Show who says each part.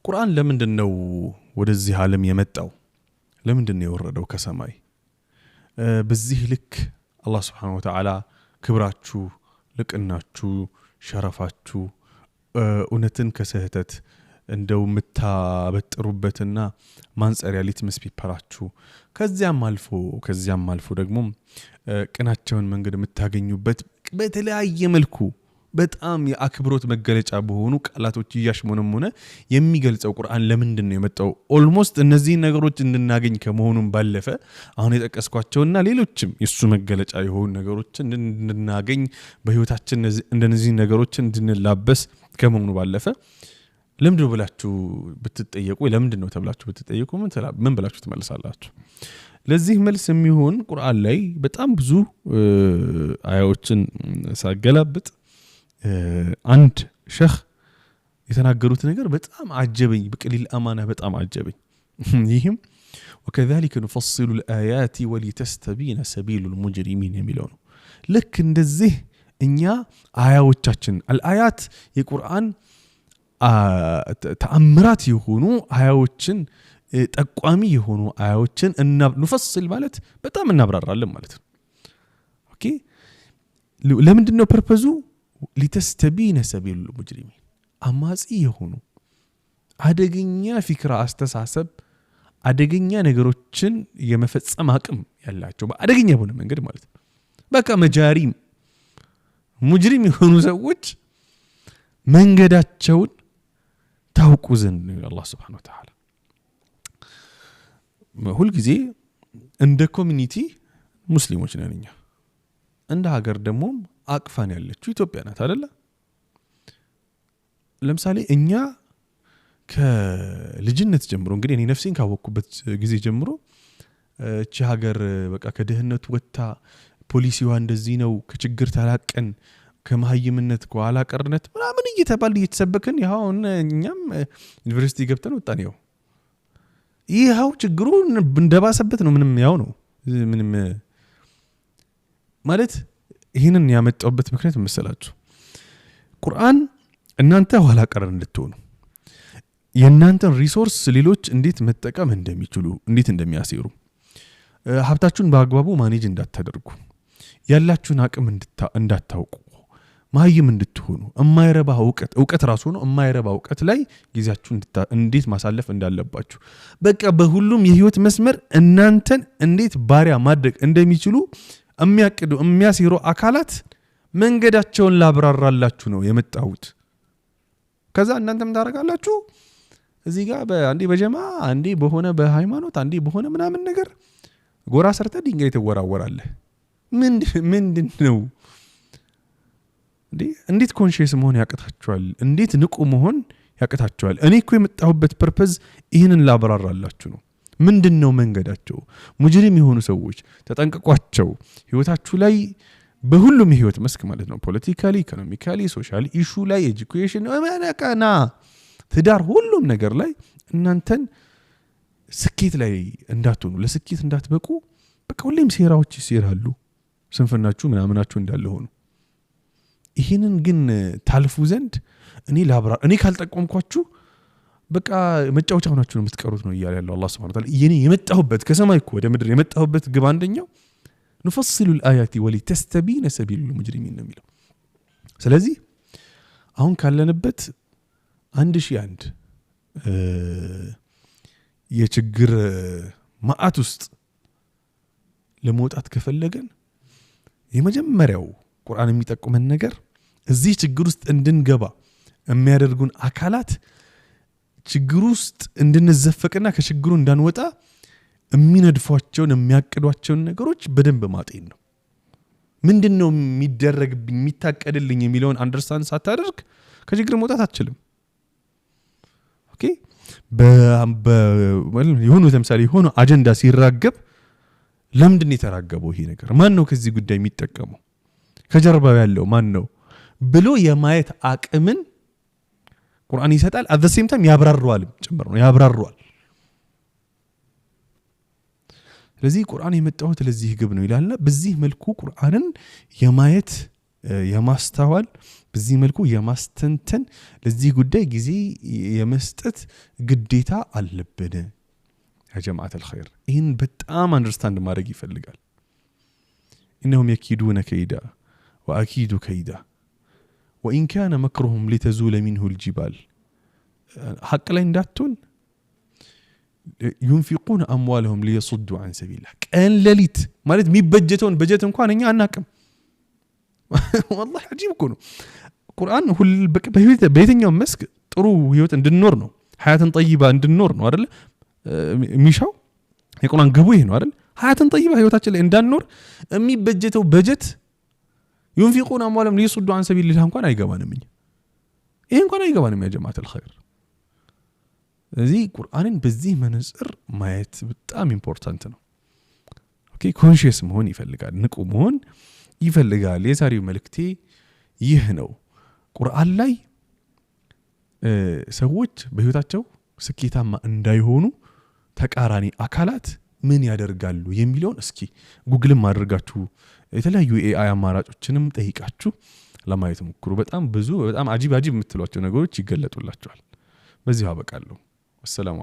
Speaker 1: ቁርአን ለምንድነው ወደዚህ ዓለም የመጣው? ለምንድነው የወረደው ከሰማይ? በዚህ ልክ አላህ Subhanahu Wa Ta'ala ክብራችሁ፣ ልቅናችሁ፣ ሸረፋችሁ እውነትን ከስህተት እንደው መታበጥሩበትና ማንጸሪያ ሊትመስ ቢፐራችሁ ከዚያም አልፎ ደግሞ ቅናቸውን መንገድ የምታገኙበት በተለያየ መልኩ በጣም የአክብሮት መገለጫ በሆኑ ቃላቶች ይያሽሞነሞነ የሚገልጸው ቁርአን ለምንድነው የመጣው? ኦልሞስት እነዚህ ነገሮች እንድናገኝ ከመሆኑም ባለፈ አሁን የጠቀስኳቸውና ሌሎችም የሱ መገለጫ የሆኑ ነገሮችን እንድናገኝ በህይወታችን እንደነዚህ ነገሮች እንድንላበስ ከመሆኑ ባለፈ ለምንድነው ብላችሁ ብትጠየቁ ለምንድነው ተብላችሁ ብትጠየቁ ምን ብላችሁ ትመልሳላችሁ? ለዚህ መልስ የሚሆን ቁርአን ላይ በጣም ብዙ አያዎችን ሳገላብጥ አንድ ሸህ የተናገሩት ነገር በጣም አጀበኝ። በቀሊል አማና በጣም አጀበኝ። ይህም وكذلك نفصل الآيات ولتستبين سبيل المجرمين የሚለው ነው። ልክ እንደዚህ እኛ አያዎቻችን አልአያት የቁርአን ተአምራት የሆኑ አያዎችን ጠቋሚ የሆኑ አያዎችን ንፈስል ማለት በጣም እናብራራለን ማለት ነው። ኦኬ ለምንድነው ፐርፐዙ? لتستبين سبيل المجرمين አማጺ የሆኑ አደገኛ ፊክራ አስተሳሰብ አደገኛ ነገሮችን የመፈጸም አቅም ያላቸው በአደገኛ በሆነ መንገድ ማለት ነው። በቃ መጃሪም ሙጅሪም የሆኑ ሰዎች መንገዳቸውን ታውቁ ዘንድ አላህ Subhanahu Wa Ta'ala ሁሉ ጊዜ እንደ ኮሚኒቲ ሙስሊሞች ነን እኛ። እንደ ሀገር ደግሞ አቅፋን ያለችው ኢትዮጵያ ናት አይደለ? ለምሳሌ እኛ ከልጅነት ጀምሮ እንግዲህ እኔ ነፍሴን ካወቅኩበት ጊዜ ጀምሮ እቺ ሀገር በቃ ከድህነት ወጣ ፖሊሲዋ እንደዚህ ነው ከችግር ተላቀን ከመሀይምነት ከኋላ ቀርነት ምናምን እየተባለ እየተሰበከን ያው እኛም ዩኒቨርሲቲ ገብተን ወጣን። ይሄው ችግሩ እንደባሰበት ነው። ምንም ያው ነው ምንም ማለት ይሄንን ያመጣውበት ምክንያት መሰላችሁ? ቁርአን እናንተ ኋላ ቀር እንድትሆኑ የእናንተን ሪሶርስ ሌሎች እንዴት መጠቀም እንደሚችሉ እንዴት እንደሚያሰሩ ሀብታችሁን በአግባቡ ማኔጅ እንዳታደርጉ ያላችሁን አቅም እንዳታውቁ ማህይም እንድትሆኑ የማይረባ ዕውቀት ራሱ ነው የማይረባ ዕውቀት ላይ ጊዜያችሁን እንዴት ማሳለፍ እንዳለባችሁ በቃ በሁሉም የህይወት መስመር እናንተን እንዴት ባሪያ ማድረግ እንደሚችሉ የሚያቅዱ የሚያሲሩ አካላት መንገዳቸውን ላብራራላችሁ ነው የመጣሁት። ከዛ እናንተም ታረጋላችሁ እዚህ ጋር አንዴ በጀማ አንዴ በሆነ በሃይማኖት አንዴ በሆነ ምናምን ነገር ጎራ ሰርተ ድንጋይ ተወራወራለህ። ምንድነው እንዴት ኮንሺየስ መሆን ያቀታችኋል? እንዴት ንቁ መሆን ያቀታችኋል? እኔ እኮ የመጣሁበት ፐርፐዝ ይሄንን ላብራራላችሁ ነው። ምንድነው መንገዳቸው? ሙጅሪም የሆኑ ሰዎች ተጠንቀቋቸው። ህይወታችሁ ላይ በሁሉም ህይወት መስክ ማለት ነው ፖለቲካሊ፣ ኢኮኖሚካሊ፣ ሶሻል ኢሹ ላይ ኤጁኬሽን አማናካና ትዳር ሁሉም ነገር ላይ እናንተን ስኬት ላይ እንዳትሆኑ ለስኬት እንዳትበቁ በቃ ሁሌም ሴራዎች ይሰራሉ። ስንፍናችሁ ምናምናችሁ እንዳለ ሆኖ ይሄንን ግን ታልፉ ዘንድ እኔ ካልጠቆምኳችሁ በቃ መጫወቻ ሆናችሁ ነው የምትቀሩት ነው ይያለ ያለው አላህ Subhanahu Wa Ta'ala። የኔ የመጣሁበት ከሰማይ እኮ ወደ ምድር የመጣሁበት ግብ አንደኛው نفصل الآيات ولتستبين سبيل المجرمين ነው የሚለው። ስለዚህ አሁን ካለንበት 1001 የችግር ማአት ውስጥ ለመውጣት ከፈለገን የመጀመሪያው ቁርአን የሚጠቁመን ነገር እዚህ ችግር ውስጥ እንድንገባ የሚያደርጉን አካላት ችግር ውስጥ እንድንዘፈቅና ከችግሩ እንዳንወጣ የሚነድፏቸውን የሚያቅዷቸውን ነገሮች በደንብ ማጤን ነው። ምንድነው የሚደረግብኝ የሚታቀድልኝ የሚለውን አንደርስታንድ ሳታደርግ ከችግር መውጣት አትችልም። ኦኬ የሆኑ ለምሳሌ የሆኑ አጀንዳ ሲራገብ ለምንድነው የተራገበው ይሄ ነገር? ማን ነው ከዚህ ጉዳይ የሚጠቀመው? ከጀርባው ያለው ማን ነው ብሎ የማየት አቅምን ቁርአን ይሰጣል። at the same time ያብራራዋል ጭምር ነው ያብራራዋል። ስለዚህ ቁርአን የመጣው ለዚህ ግብ ነው ይላልና በዚህ መልኩ ቁርአንን የማየት የማስተዋል በዚህ መልኩ የማስተንተን ለዚህ ጉዳይ ጊዜ የመስጠት ግዴታ አለብን ያ ጀማዓት الخير ይህን በጣም አንደርስታንድ ማድረግ ይፈልጋል إنهم يكيدون كيدا وأكيد كيدا وإن كان مكرهم لتزول منه الجبال حق لا እንዳትሆን ينفقون أموالهم ليصدوا عن سبيل الله كان لليت ማለት የሚበጀተውን በጀት እንኳን እኛ አናቅም والله عجيب እኮ ነው ቁርአን ሁሉ በየትኛው መስክ ጥሩ ህይወት እንድንኖር ነው ሐያትን طيبة እንድንኖር ነው አይደል ሚሻው የቁርአን ግቡ ይሄ ነው አይደል ሐያትን طيبة ህይወታችን ላይ እንዳንኖር የሚበጀተው በጀት ينفقون أموالهم ليصدوا عن سبيل الله እንኳን አይገባንም ይሄ እንኳን አይገባንም ያ ጀማዓት الخير እዚህ ቁርአንን በዚህ መነጽር ማየት በጣም ኢምፖርታንት ነው ኦኬ ኮንሺየስ መሆን ይፈልጋል ንቁ መሆን ይፈልጋል የዛሬው መልእክቴ ይህ ነው ቁርአን ላይ ሰዎች በህይወታቸው ስኬታማ እንዳይሆኑ ተቃራኒ አካላት ምን ያደርጋሉ የሚለውን እስኪ ጉግልም አድርጋችሁ የተለያዩ ኤአይ አማራጮችንም ጠይቃችሁ ለማየት ሞክሩ በጣም ብዙ በጣም አጂብ የምትሏቸው ነገሮች ይገለጡላችኋል በዚህ አበቃለሁ። ወሰላሙ